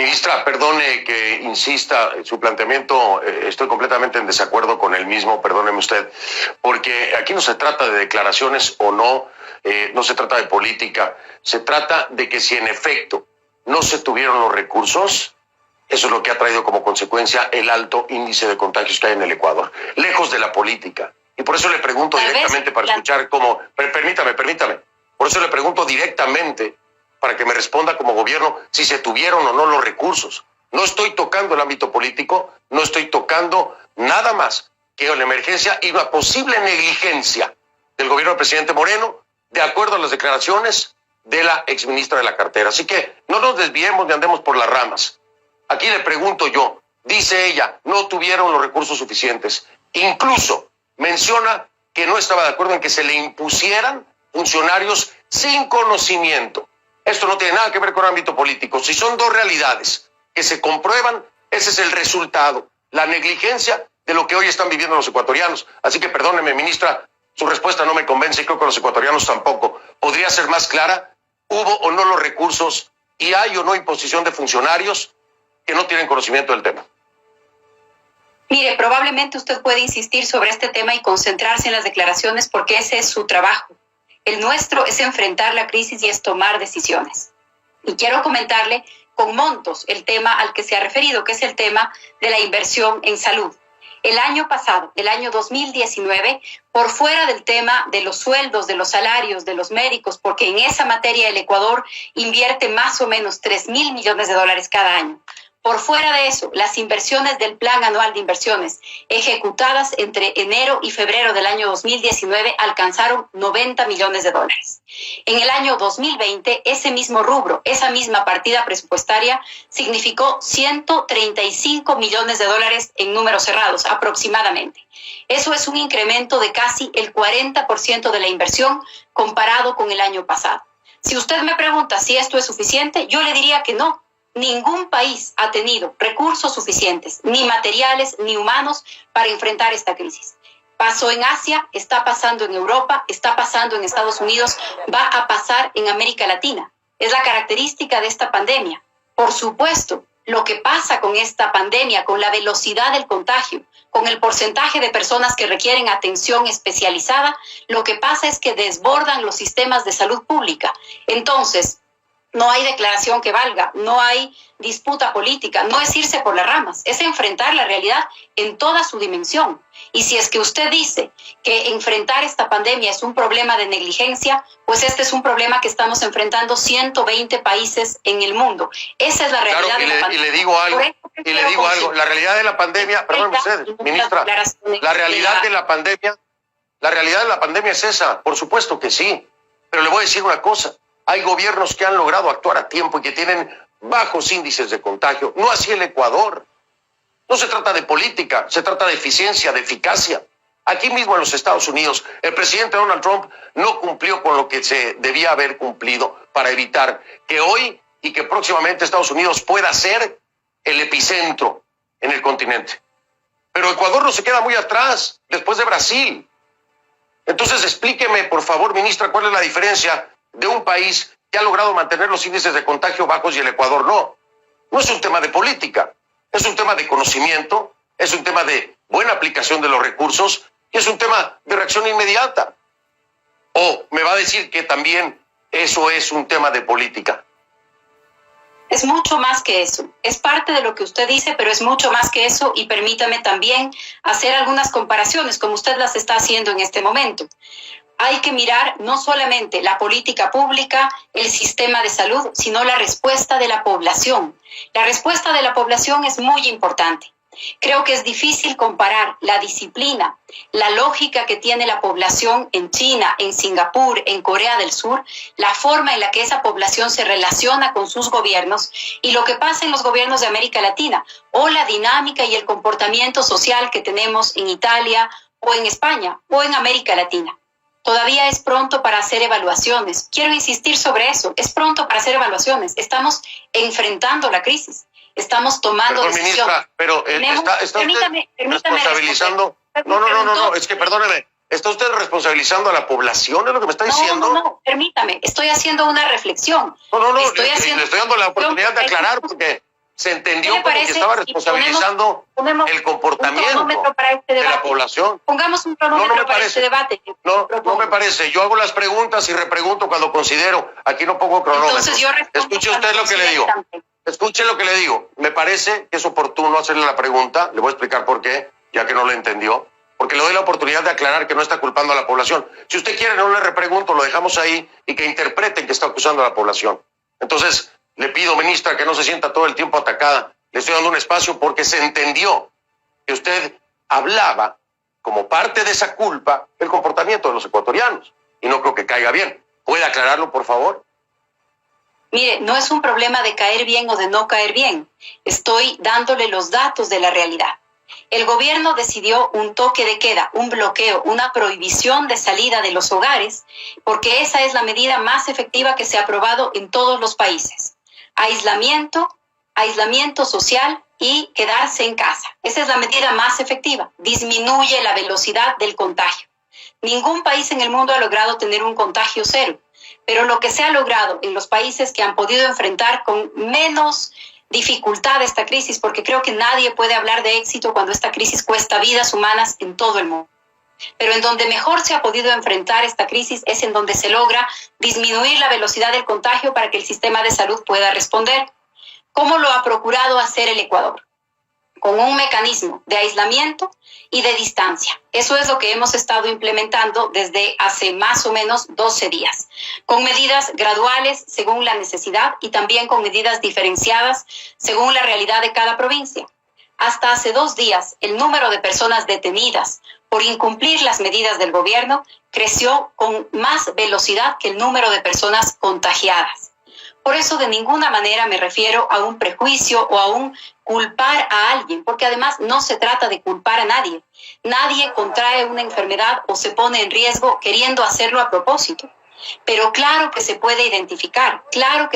Ministra, perdone que insista en su planteamiento, estoy completamente en desacuerdo con el mismo, perdóneme usted, porque aquí no se trata de declaraciones o no, no se trata de política, se trata de que si en efecto no se tuvieron los recursos, eso es lo que ha traído como consecuencia el alto índice de contagios que hay en el Ecuador, lejos de la política. Y por eso le pregunto directamente para escuchar cómo, permítame, por eso le pregunto directamente para que me responda como gobierno si se tuvieron o no los recursos. No estoy tocando el ámbito político, no estoy tocando nada más que la emergencia y la posible negligencia del gobierno del presidente Moreno, de acuerdo a las declaraciones de la exministra de la cartera. Así que no nos desviemos ni andemos por las ramas. Aquí le pregunto yo, dice ella, no tuvieron los recursos suficientes. Incluso menciona que no estaba de acuerdo en que se le impusieran funcionarios sin conocimiento. Esto no tiene nada que ver con ámbito político. Si son dos realidades que se comprueban, ese es el resultado, la negligencia de lo que hoy están viviendo los ecuatorianos. Así que perdóneme, ministra, su respuesta no me convence y creo que los ecuatorianos tampoco. ¿Podría ser más clara? ¿Hubo o no los recursos y hay o no imposición de funcionarios que no tienen conocimiento del tema? Mire, probablemente usted puede insistir sobre este tema y concentrarse en las declaraciones porque ese es su trabajo. El nuestro es enfrentar la crisis y es tomar decisiones. Y quiero comentarle con montos el tema al que se ha referido, que es el tema de la inversión en salud. El año pasado, el año 2019, por fuera del tema de los sueldos, de los salarios, de los médicos, porque en esa materia el Ecuador invierte más o menos 3.000 millones de dólares cada año. Por fuera de eso, las inversiones del Plan Anual de Inversiones ejecutadas entre enero y febrero del año 2019 alcanzaron 90 millones de dólares. En el año 2020, ese mismo rubro, esa misma partida presupuestaria, significó 135 millones de dólares en números cerrados, aproximadamente. Eso es un incremento de casi el 40% de la inversión comparado con el año pasado. Si usted me pregunta si esto es suficiente, yo le diría que no. Ningún país ha tenido recursos suficientes, ni materiales ni humanos, para enfrentar esta crisis. Pasó en Asia, está pasando en Europa, está pasando en Estados Unidos, va a pasar en América Latina. Es la característica de esta pandemia. Por supuesto, lo que pasa con esta pandemia, con la velocidad del contagio, con el porcentaje de personas que requieren atención especializada, lo que pasa es que desbordan los sistemas de salud pública. Entonces, no hay declaración que valga, no hay disputa política, no es irse por las ramas, es enfrentar la realidad en toda su dimensión. Y si es que usted dice que enfrentar esta pandemia es un problema de negligencia, pues este es un problema que estamos enfrentando 120 países en el mundo. Esa es la realidad. Claro, de la pandemia. Y le digo algo, la realidad de la pandemia, perdón usted, ministra, la realidad de la pandemia es esa, por supuesto que sí, pero le voy a decir una cosa. Hay gobiernos que han logrado actuar a tiempo y que tienen bajos índices de contagio. No así el Ecuador. No se trata de política, se trata de eficiencia, de eficacia. Aquí mismo en los Estados Unidos, el presidente Donald Trump no cumplió con lo que se debía haber cumplido para evitar que hoy y que próximamente Estados Unidos pueda ser el epicentro en el continente. Pero Ecuador no se queda muy atrás, después de Brasil. Entonces explíqueme, por favor, ministra, cuál es la diferencia de un país que ha logrado mantener los índices de contagio bajos y el Ecuador no. No es un tema de política, es un tema de conocimiento, es un tema de buena aplicación de los recursos y es un tema de reacción inmediata. ¿O me va a decir que también eso es un tema de política? Es mucho más que eso. Es parte de lo que usted dice, pero es mucho más que eso y permítame también hacer algunas comparaciones como usted las está haciendo en este momento. Hay que mirar no solamente la política pública, el sistema de salud, sino la respuesta de la población. La respuesta de la población es muy importante. Creo que es difícil comparar la disciplina, la lógica que tiene la población en China, en Singapur, en Corea del Sur, la forma en la que esa población se relaciona con sus gobiernos y lo que pasa en los gobiernos de América Latina, o la dinámica y el comportamiento social que tenemos en Italia o en España o en América Latina. Todavía es pronto para hacer evaluaciones. Quiero insistir sobre eso. Es pronto para hacer evaluaciones. Estamos enfrentando la crisis. Estamos tomando decisiones. Ministra, pero está usted responsabilizando... No, es que perdóneme. ¿Está usted responsabilizando a la población? ¿Es lo que me está diciendo? No, permítame. Estoy haciendo una reflexión. Le estoy dando la oportunidad de aclarar porque se entendió como que estaba responsabilizando el comportamiento de la población. Pongamos un cronómetro para este debate. No me parece. Yo hago las preguntas y repregunto cuando considero. Aquí no pongo cronómetro. Escuche usted lo que le digo. Escuche lo que le digo. Me parece que es oportuno hacerle la pregunta. Le voy a explicar por qué, ya que no lo entendió. Porque le doy la oportunidad de aclarar que no está culpando a la población. Si usted quiere, no le repregunto, lo dejamos ahí y que interpreten que está acusando a la población. Entonces, le pido, ministra, que no se sienta todo el tiempo atacada. Le estoy dando un espacio porque se entendió que usted hablaba como parte de esa culpa el comportamiento de los ecuatorianos. Y no creo que caiga bien. ¿Puede aclararlo, por favor? Mire, no es un problema de caer bien o de no caer bien. Estoy dándole los datos de la realidad. El gobierno decidió un toque de queda, un bloqueo, una prohibición de salida de los hogares, porque esa es la medida más efectiva que se ha aprobado en todos los países. Aislamiento social y quedarse en casa. Esa es la medida más efectiva. Disminuye la velocidad del contagio. Ningún país en el mundo ha logrado tener un contagio cero, pero lo que se ha logrado en los países que han podido enfrentar con menos dificultad esta crisis, porque creo que nadie puede hablar de éxito cuando esta crisis cuesta vidas humanas en todo el mundo. Pero en donde mejor se ha podido enfrentar esta crisis es en donde se logra disminuir la velocidad del contagio para que el sistema de salud pueda responder. ¿Cómo lo ha procurado hacer el Ecuador? Con un mecanismo de aislamiento y de distancia. Eso es lo que hemos estado implementando desde hace más o menos 12 días, con medidas graduales según la necesidad y también con medidas diferenciadas según la realidad de cada provincia. Hasta hace 2 días, el número de personas detenidas por incumplir las medidas del gobierno creció con más velocidad que el número de personas contagiadas. Por eso de ninguna manera me refiero a un prejuicio o a un culpar a alguien, porque además no se trata de culpar a nadie. Nadie contrae una enfermedad o se pone en riesgo queriendo hacerlo a propósito. Pero claro que se puede identificar cuál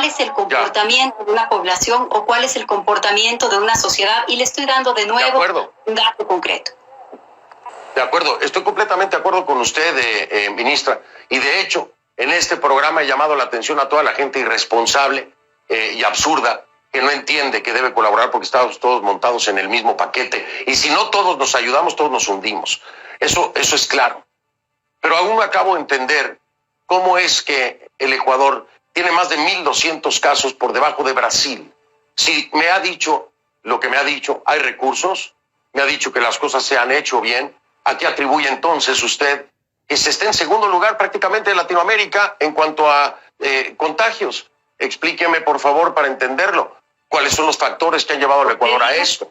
es el comportamiento de una población o cuál es el comportamiento de una sociedad, y le estoy dando de nuevo un dato concreto. De acuerdo, estoy completamente de acuerdo con usted, ministra, y de hecho, en este programa he llamado la atención a toda la gente irresponsable y absurda que no entiende que debe colaborar porque estamos todos montados en el mismo paquete. Y si no todos nos ayudamos, todos nos hundimos. Eso es claro. Pero aún no acabo de entender cómo es que el Ecuador tiene más de 1.200 casos por debajo de Brasil. Si me ha dicho lo que me ha dicho, hay recursos, me ha dicho que las cosas se han hecho bien. ¿A qué atribuye entonces usted que se esté en segundo lugar prácticamente de Latinoamérica en cuanto a contagios? Explíqueme, por favor, para entenderlo. ¿Cuáles son los factores que han llevado al Ecuador a esto?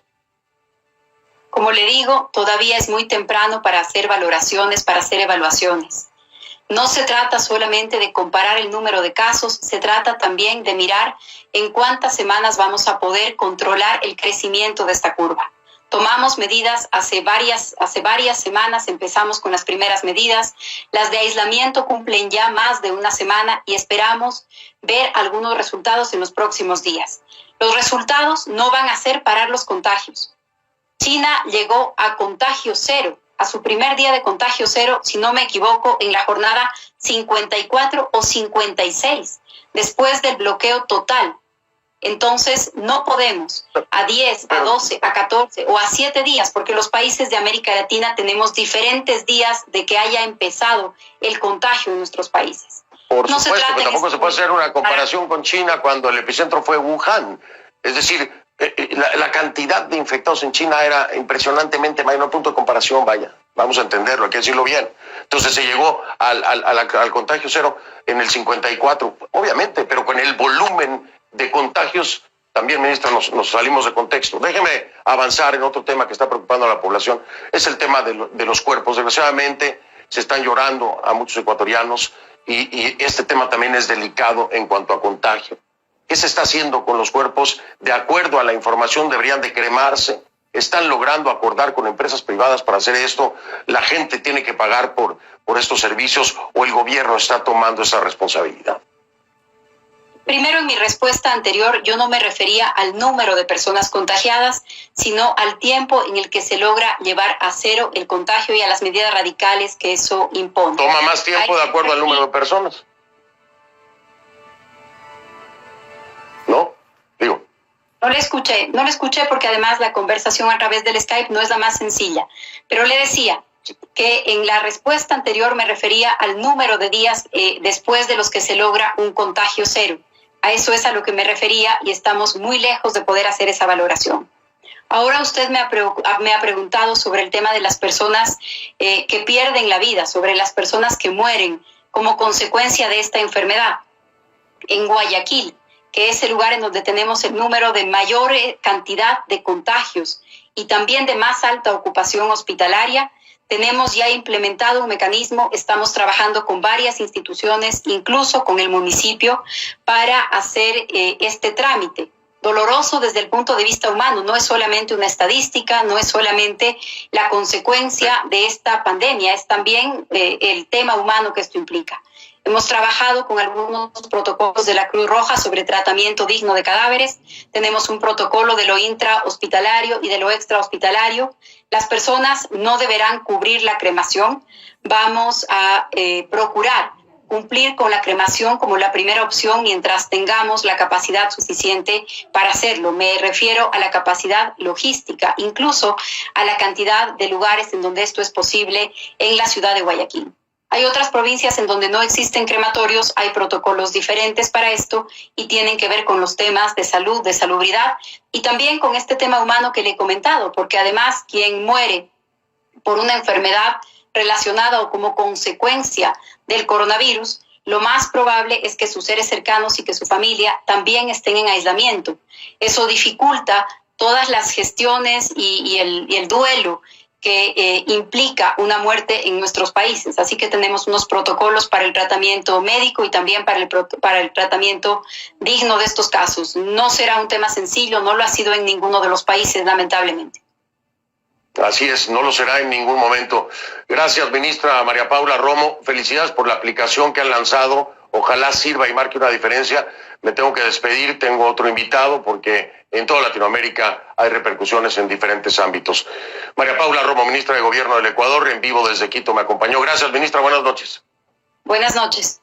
Como le digo, todavía es muy temprano para hacer valoraciones, para hacer evaluaciones. No se trata solamente de comparar el número de casos, se trata también de mirar en cuántas semanas vamos a poder controlar el crecimiento de esta curva. Tomamos medidas hace varias semanas, empezamos con las primeras medidas. Las de aislamiento cumplen ya más de una semana y esperamos ver algunos resultados en los próximos días. Los resultados no van a hacer parar los contagios. China llegó a contagio cero, a su primer día de contagio cero, si no me equivoco, en la jornada 54 o 56, después del bloqueo total. Entonces, no podemos a 10, a 12, a 14 o a 7 días, porque los países de América Latina tenemos diferentes días de que haya empezado el contagio en nuestros países. Por supuesto, pero tampoco se puede hacer una comparación con China cuando el epicentro fue Wuhan. Es decir, la cantidad de infectados en China era impresionantemente mayor, no hay punto de comparación, vaya. Vamos a entenderlo, hay que decirlo bien. Entonces se llegó al contagio cero en el 54, obviamente, pero con el volumen de contagios, también, ministra, nos salimos de contexto. Déjeme avanzar en otro tema que está preocupando a la población. Es el tema de los cuerpos. Desgraciadamente, se están llorando a muchos ecuatorianos y este tema también es delicado en cuanto a contagio. ¿Qué se está haciendo con los cuerpos? De acuerdo a la información, deberían de cremarse. Están logrando acordar con empresas privadas para hacer esto. La gente tiene que pagar por estos servicios o el gobierno está tomando esa responsabilidad. Primero, en mi respuesta anterior, yo no me refería al número de personas contagiadas, sino al tiempo en el que se logra llevar a cero el contagio y a las medidas radicales que eso impone. ¿Toma más tiempo de acuerdo al número de personas? ¿No? No le escuché porque además la conversación a través del Skype no es la más sencilla. Pero le decía que en la respuesta anterior me refería al número de días después de los que se logra un contagio cero. A eso es a lo que me refería y estamos muy lejos de poder hacer esa valoración. Ahora usted me ha preguntado sobre el tema de las personas que pierden la vida, sobre las personas que mueren como consecuencia de esta enfermedad. En Guayaquil, que es el lugar en donde tenemos el número de mayor cantidad de contagios y también de más alta ocupación hospitalaria, tenemos ya implementado un mecanismo, estamos trabajando con varias instituciones, incluso con el municipio, para hacer este trámite. Doloroso desde el punto de vista humano, no es solamente una estadística, no es solamente la consecuencia de esta pandemia, es también el tema humano que esto implica. Hemos trabajado con algunos protocolos de la Cruz Roja sobre tratamiento digno de cadáveres. Tenemos un protocolo de lo intrahospitalario y de lo extrahospitalario. Las personas no deberán cubrir la cremación. Vamos a procurar cumplir con la cremación como la primera opción mientras tengamos la capacidad suficiente para hacerlo. Me refiero a la capacidad logística, incluso a la cantidad de lugares en donde esto es posible en la ciudad de Guayaquil. Hay otras provincias en donde no existen crematorios, hay protocolos diferentes para esto y tienen que ver con los temas de salud, de salubridad y también con este tema humano que le he comentado, porque además quien muere por una enfermedad relacionada o como consecuencia del coronavirus, lo más probable es que sus seres cercanos y que su familia también estén en aislamiento. Eso dificulta todas las gestiones y el duelo que implica una muerte en nuestros países. Así que tenemos unos protocolos para el tratamiento médico y también para el tratamiento digno de estos casos. No será un tema sencillo, no lo ha sido en ninguno de los países, lamentablemente. Así es, no lo será en ningún momento. Gracias, ministra María Paula Romo. Felicidades por la aplicación que han lanzado. Ojalá sirva y marque una diferencia. Me tengo que despedir, tengo otro invitado porque en toda Latinoamérica hay repercusiones en diferentes ámbitos. María Paula Romo, ministra de Gobierno del Ecuador, en vivo desde Quito, me acompañó. Gracias, ministra. Buenas noches. Buenas noches.